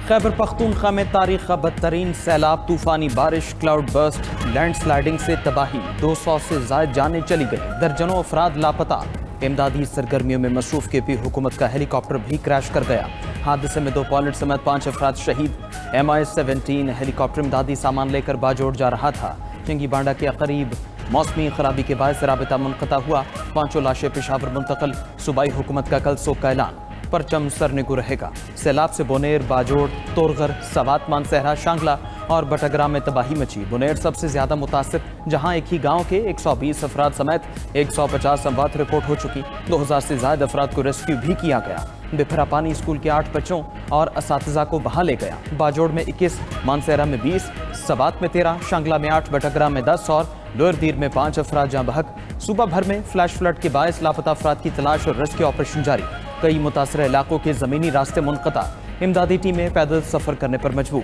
خیبر پختونخوا میں تاریخ کا بدترین سیلاب، طوفانی بارش، کلاؤڈ برسٹ، لینڈ سلائیڈنگ سے تباہی، 200 سے زائد جانیں چلی گئی، درجنوں افراد لاپتہ۔ امدادی سرگرمیوں میں مصروف کے پی حکومت کا ہیلی کاپٹر بھی کریش کر گیا۔ حادثے میں 2 پائلٹ سمیت 5 افراد شہید۔ MI-17 ہیلی کاپٹر امدادی سامان لے کر باجوڑ جا رہا تھا۔ چنگی بانڈا کے قریب موسمی خرابی کے باعث رابطہ منقطع ہوا، 5 لاشیں پشاور منتقل۔ صوبائی حکومت کا کل سوگ کا اعلان، پرچم سرنگو رہے گا۔ سیلاب سے بونیر، باجوڑ، تورغر، سوات، مانسہرہ، شانگلہ اور بٹگرام میں تباہی مچی۔ بونیر سب سے زیادہ متاثر، جہاں ایک ہی گاؤں کے 120 افراد سمیت 150 اموات رپورٹ ہو چکی۔ 2000 سے زائد افراد کو ریسکیو بھی کیا گیا۔ بپھرا پانی اسکول کے 8 بچوں اور اساتذہ کو بہا لے گیا۔ باجوڑ میں 21، مانسہرہ میں 20، سوات میں 13، شانگلہ میں 8، بٹگرام میں 10 اور لوئر دیر میں 5 افراد جاں بحق۔ صوبہ بھر میں فلیش فلڈ کے باعث لاپتہ افراد کی تلاش اور ریسکیو آپریشن جاری۔ کئی متاثرہ علاقوں کے زمینی راستے منقطع، امدادی ٹیمیں پیدل سفر کرنے پر مجبور۔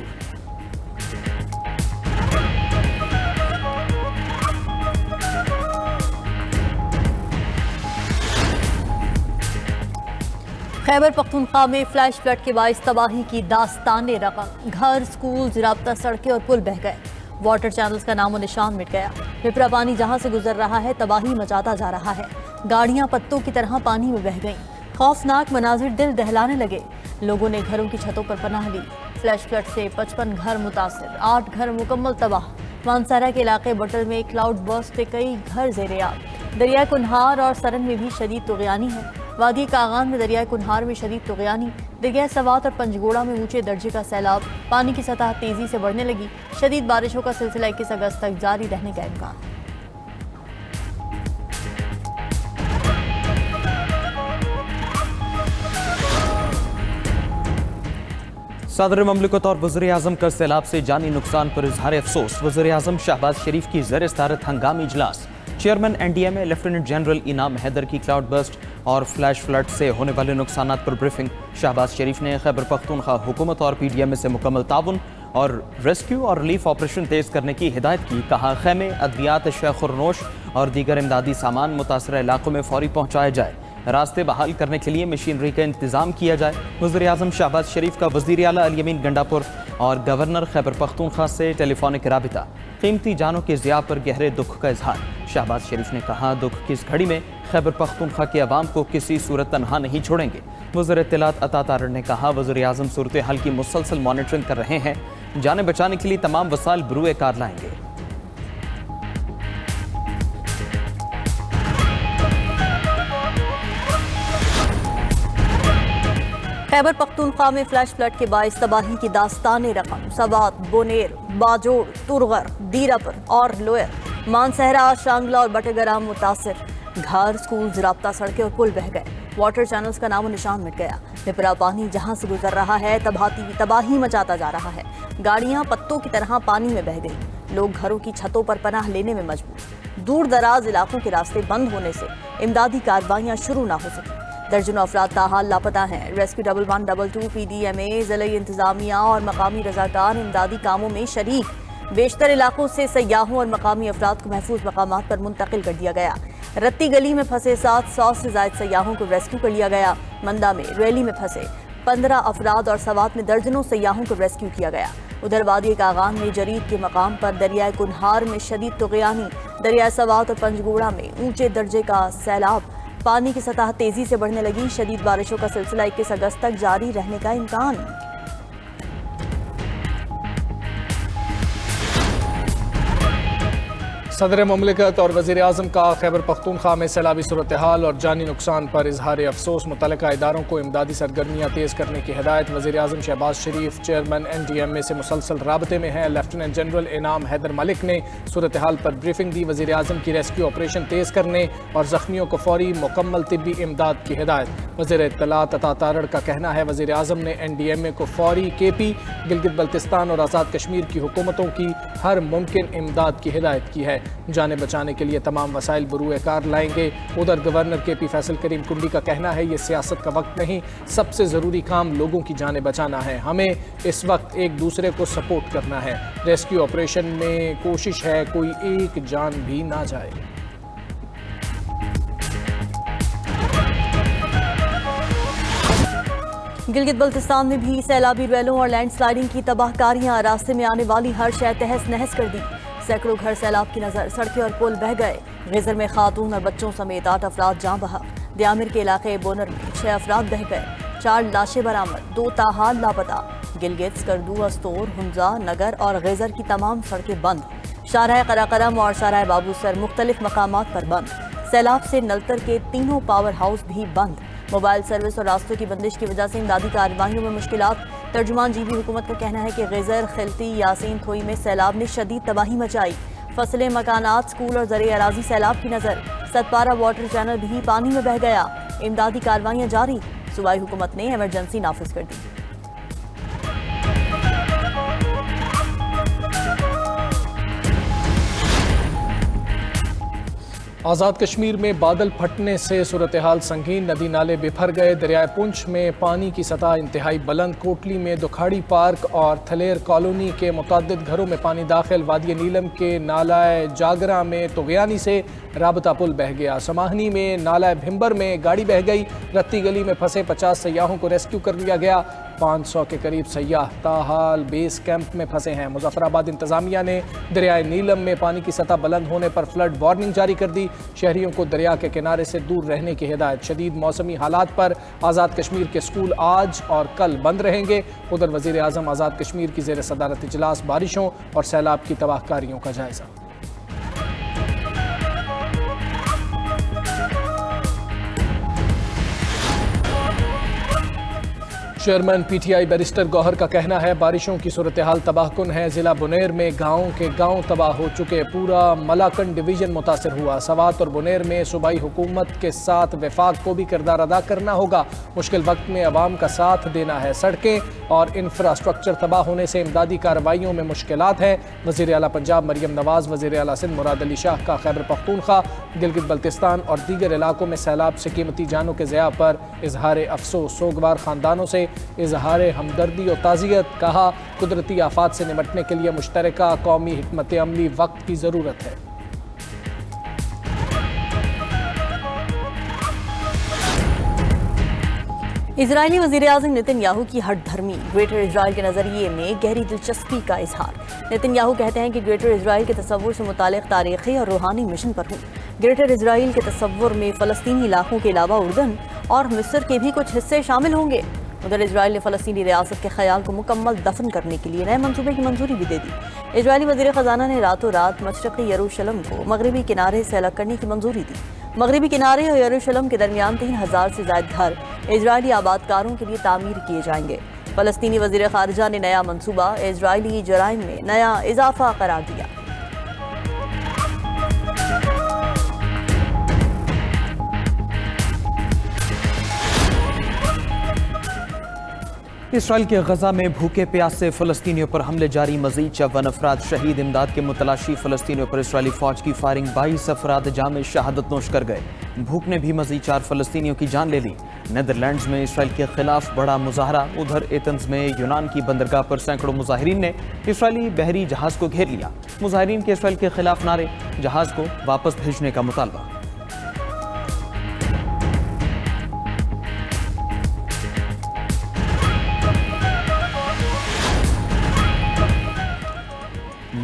خیبر پختونخوا میں فلیش فلڈ کے باعث تباہی کی داستان رقم، گھر، سکول، رابطہ سڑکیں اور پل بہہ گئے، واٹر چینلز کا نام و نشان مٹ گیا۔ بپھرا پانی جہاں سے گزر رہا ہے تباہی مچاتا جا رہا ہے، گاڑیاں پتوں کی طرح پانی میں بہہ گئیں، خوفناک مناظر دل دہلانے لگے، لوگوں نے گھروں کی چھتوں پر پناہ لی۔ فلیش فلڈ سے 55 گھر متاثر، 8 گھر مکمل تباہ۔ مانسہرہ کے علاقے بٹل میں کلاؤڈ برسٹ سے کئی گھر زیر آب۔ دریائے کنہار اور سرن میں بھی شدید طغیانی ہے۔ وادی کاغان میں دریائے کنہار میں شدید طغیانی، دریائے سوات اور پنجگوڑہ میں اونچے درجے کا سیلاب، پانی کی سطح تیزی سے بڑھنے لگی، شدید بارشوں کا سلسلہ 21 اگست تک جاری رہنے کا امکان۔ صدر مملکت اور وزیر اعظم کا سیلاب سے جانی نقصان پر اظہار افسوس۔ وزیر اعظم شہباز شریف کی زیر صدارت ہنگامی اجلاس۔ چیئرمین NDMA لیفٹیننٹ جنرل انعام حیدر کی کلاؤڈ برسٹ اور فلیش فلڈ سے ہونے والے نقصانات پر بریفنگ۔ شہباز شریف نے خیبر پختونخوا حکومت اور PDMA سے مکمل تعاون اور ریسکیو اور ریلیف آپریشن تیز کرنے کی ہدایت کی۔ کہا خیمے، ادویات، اشیاء خورنوش اور دیگر امدادی سامان متاثرہ علاقوں میں فوری پہنچایا جائے، راستے بحال کرنے کے لیے مشینری کا انتظام کیا جائے۔ وزیر اعظم شہباز شریف کا وزیر اعلیٰ الیمین گنڈاپور اور گورنر خیبر پختونخوا سے ٹیلی فونک رابطہ۔ قیمتی جانوں کے ضیاع پر گہرے دکھ کا اظہار۔ شہباز شریف نے کہا دکھ کی اس گھڑی میں خیبر پختونخوا کے عوام کو کسی صورت تنہا نہیں چھوڑیں گے۔ وزیر اطلاعات عطا تارڑ نے کہا وزیر اعظم صورتحال کی مسلسل مانیٹرنگ کر رہے ہیں، جانیں بچانے کے لیے تمام وسائل بروئے کار لائیں گے۔ خیبر پختونخوا میں فلیش فلڈ کے باعث تباہی کی داستان رقم، سوات، بونیر، باجوڑ، تورغر، دیراپر اور لوئر، مانسہرہ، شانگلہ اور بٹگرام متاثر، گھر، سکول، رابطہ سڑکیں اور پل بہہ گئے، واٹر چینلز کا نام و نشان مٹ گیا۔ بپھرا پانی جہاں سے گزر رہا ہے تباہی مچاتا جا رہا ہے، گاڑیاں پتوں کی طرح پانی میں بہہ گئیں، لوگ گھروں کی چھتوں پر پناہ لینے میں مجبور۔ دور دراز علاقوں کے راستے بند ہونے سے امدادی کارروائیاں شروع نہ ہو سکیں، درجنوں افراد تاحال لاپتہ ہیں۔ ریسکیو 1122 PDMA، ضلعی انتظامیہ اور مقامی رضاکار امدادی کاموں میں شریک۔ بیشتر علاقوں سے سیاحوں اور مقامی افراد کو محفوظ مقامات پر منتقل کر دیا گیا۔ رتی گلی میں پھنسے 700 سے زائد سیاحوں کو ریسکیو کر لیا گیا۔ مندہ میں ریلی میں پھنسے 15 افراد اور سوات میں درجنوں سیاحوں کو ریسکیو کیا گیا۔ ادھر وادی کاغان میں جرید کے مقام پر دریائے کنہار میں شدید طغیانی، دریائے سوات اور پنجگوڑہ میں اونچے درجے کا سیلاب، پانی کی سطح تیزی سے بڑھنے لگی، شدید بارشوں کا سلسلہ 21 اگست تک جاری رہنے کا امکان۔ صدر مملکت اور وزیر اعظم کا خیبر پختونخوا میں سیلابی صورتحال اور جانی نقصان پر اظہار افسوس، متعلقہ اداروں کو امدادی سرگرمیاں تیز کرنے کی ہدایت۔ وزیر اعظم شہباز شریف چیئرمین NDMA سے مسلسل رابطے میں ہیں۔ لیفٹیننٹ جنرل انعام حیدر ملک نے صورتحال پر بریفنگ دی، وزیر اعظم کی ریسکیو آپریشن تیز کرنے اور زخمیوں کو فوری مکمل طبی امداد کی ہدایت۔ وزیر اطلاعات عطا تارڑ کا کہنا ہے وزیر اعظم نے NDMA کو فوری KP، گلگت بلتستان اور آزاد کشمیر کی حکومتوں کی ہر ممکن امداد کی ہدایت کی ہے، جانیں بچانے کے لیے تمام وسائل بروئے کار لائیں گے۔ ادھر گورنر KP فیصل کریم کنڈی کا کہنا ہے یہ سیاست کا وقت نہیں، سب سے ضروری کام لوگوں کی جانیں بچانا ہے، ہمیں اس وقت ایک دوسرے کو سپورٹ کرنا ہے، ریسکیو آپریشن میں کوشش ہے کوئی ایک جان بھی نہ جائے۔ گلگت بلتستان میں بھی سیلابی ریلوں اور لینڈ سلائڈنگ کی تباہ کاریاں، راستے میں آنے والی ہر شے تہس نہس کر دی۔ سینکڑوں گھر سیلاب کی نظر، سڑکیں اور پل بہہ گئے۔ غیزر میں خاتون اور بچوں سمیت 8 افراد جاں بحق۔ دیامر کے علاقے بونر میں 6 افراد بہہ گئے، 4 لاشیں برآمد، 2 تاحال لاپتہ۔ گلگت، اسکردو، استور، ہنزا، نگر اور غیزر کی تمام سڑکیں بند۔ شاہراہ قراقرم اور شاہراہ بابو سر مختلف مقامات پر بند۔ سیلاب سے نلتر کے تینوں پاور ہاؤس بھی بند۔ موبائل سروس اور راستوں کی بندش کی وجہ سے امدادی کارروائیوں میں مشکلات۔ ترجمان جی بی حکومت کا کہنا ہے کہ غیزر، خلتی، یاسین تھوئی میں سیلاب نے شدید تباہی مچائی۔ فصلیں، مکانات، سکول اور زرعی اراضی سیلاب کی نظر۔ ستپارہ واٹر چینل بھی پانی میں بہہ گیا۔ امدادی کارروائیاں جاری۔ صوبائی حکومت نے ایمرجنسی نافذ کر دی۔ آزاد کشمیر میں بادل پھٹنے سے صورتحال سنگین، ندی نالے بپھر گئے۔ دریائے پونچھ میں پانی کی سطح انتہائی بلند۔ کوٹلی میں دکھاڑی پارک اور تھلیر کالونی کے متعدد گھروں میں پانی داخل۔ وادی نیلم کے نالہ جاگرہ میں طغیانی سے رابطہ پل بہہ گیا۔ سماہنی میں نالہ بھمبر میں گاڑی بہہ گئی۔ رتی گلی میں پھنسے 50 سیاحوں کو ریسکیو کر لیا گیا۔ 500 کے قریب سیاح تاحال بیس کیمپ میں پھنسے ہیں۔ مظفر آباد انتظامیہ نے دریائے نیلم میں پانی کی سطح بلند ہونے پر فلڈ وارننگ جاری کر دی۔ شہریوں کو دریا کے کنارے سے دور رہنے کی ہدایت۔ شدید موسمی حالات پر آزاد کشمیر کے سکول آج اور کل بند رہیں گے۔ ادھر وزیر اعظم آزاد کشمیر کی زیر صدارت اجلاس، بارشوں اور سیلاب کی تباہ کاریوں کا جائزہ۔ Chairman P T I barrister Gohar کا کہنا ہے بارشوں کی صورتحال تباہ کن ہے۔ ضلع بنیر میں گاؤں کے گاؤں تباہ ہو چکے، پورا ملاکنڈ ڈویژن متاثر ہوا۔ سوات اور بنیر میں صوبائی حکومت کے ساتھ وفاق کو بھی کردار ادا کرنا ہوگا۔ مشکل وقت میں عوام کا ساتھ دینا ہے۔ سڑکیں اور انفراسٹرکچر تباہ ہونے سے امدادی کارروائیوں میں مشکلات ہیں۔ وزیر اعلیٰ پنجاب مریم نواز، وزیر اعلیٰ سندھ مراد علی شاہ کا خیبر پختونخوا، گلگت بلتستان اور دیگر علاقوں میں سیلاب سے قیمتی جانوں کے ضیاع پر اظہار افسوس۔ سوگوار خاندانوں سے اظہار ہمدردی اور تعزیت۔ کہا قدرتی آفات سے نمٹنے کے لیے مشترکہ قومی حکمت عملی وقت کی ضرورت ہے۔ اسرائیلی وزیر اعظم نیتن یاہو کی ہٹ دھرمی، گریٹر اسرائیل کے نظریے میں گہری دلچسپی کا اظہار۔ نیتن یاہو کہتے ہیں کہ گریٹر اسرائیل کے تصور سے متعلق تاریخی اور روحانی مشن پر ہوں۔ گریٹر اسرائیل کے تصور میں فلسطینی علاقوں کے علاوہ اردن اور مصر کے بھی کچھ حصے شامل ہوں گے۔ ادھر اسرائیل نے فلسطینی ریاست کے خیال کو مکمل دفن کرنے کے لیے نئے منصوبے کی منظوری بھی دے دی۔ اسرائیلی وزیر خزانہ نے راتوں رات مشرقی یروشلم کو مغربی کنارے سے الگ کرنے کی منظوری دی۔ مغربی کنارے اور یروشلم کے درمیان 3000 سے زائد گھر اسرائیلی آباد کاروں کے لیے تعمیر کیے جائیں گے۔ فلسطینی وزیر خارجہ نے نیا منصوبہ اسرائیلی جرائم میں نیا اضافہ قرار دیا۔ اسرائیل کے غزہ میں بھوکے پیاسے فلسطینیوں پر حملے جاری، مزید 54 افراد شہید۔ امداد کے متلاشی فلسطینیوں پر اسرائیلی فوج کی فائرنگ، 22 افراد جام شہادت نوش کر گئے۔ بھوک نے بھی مزید 4 فلسطینیوں کی جان لے لی۔ نیدرلینڈز میں اسرائیل کے خلاف بڑا مظاہرہ، ادھر ایتھنز میں یونان کی بندرگاہ پر سینکڑوں مظاہرین نے اسرائیلی بحری جہاز کو گھیر لیا۔ مظاہرین کے اسرائیل کے خلاف نعرے، جہاز کو واپس بھیجنے کا مطالبہ۔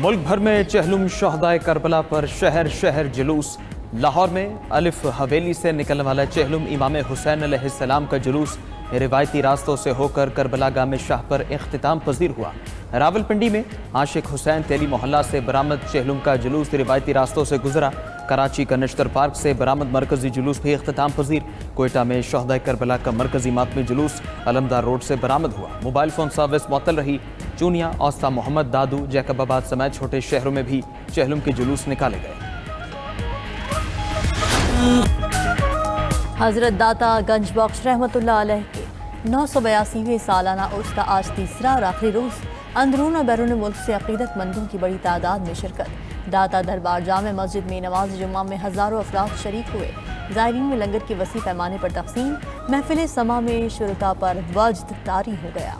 ملک بھر میں چہلم شہدائے کربلا پر شہر شہر جلوس۔ لاہور میں الف حویلی سے نکلنے والا چہلم امام حسین علیہ السلام کا جلوس روایتی راستوں سے ہو کر کربلا گام شاہ پر اختتام پذیر ہوا۔ راولپنڈی میں عاشق حسین تیلی محلہ سے برآمد چہلم کا جلوس روایتی راستوں سے گزرا۔ کراچی کا نشتر پارک سے برآمد مرکزی جلوس بھی اختتام پذیر۔ کوئٹہ میں شہدائے کربلا کا مرکزی ماتمی جلوس علمدار روڈ سے برآمد ہوا۔ موبائل فون سروس معطل رہی۔ چونیا، اوسطا محمد دادو، جیکب آباد سمیت چھوٹے شہروں میں بھی چہلم کے جلوس نکالے گئے۔ حضرت داتا گنج بخش رحمۃ اللہ علیہ کے 982ویں سالانہ عرس کا آج تیسرا اور آخری روز اندرون اور بیرون ملک سے عقیدت مندوں کی بڑی تعداد میں شرکت۔ داتا دربار جامع مسجد میں نماز جمعہ میں ہزاروں افراد شریک ہوئے۔ زائرین میں لنگر کی وسیع پیمانے پر تقسیم، محفل سما میں شرکا پر وجد طاری ہو گیا۔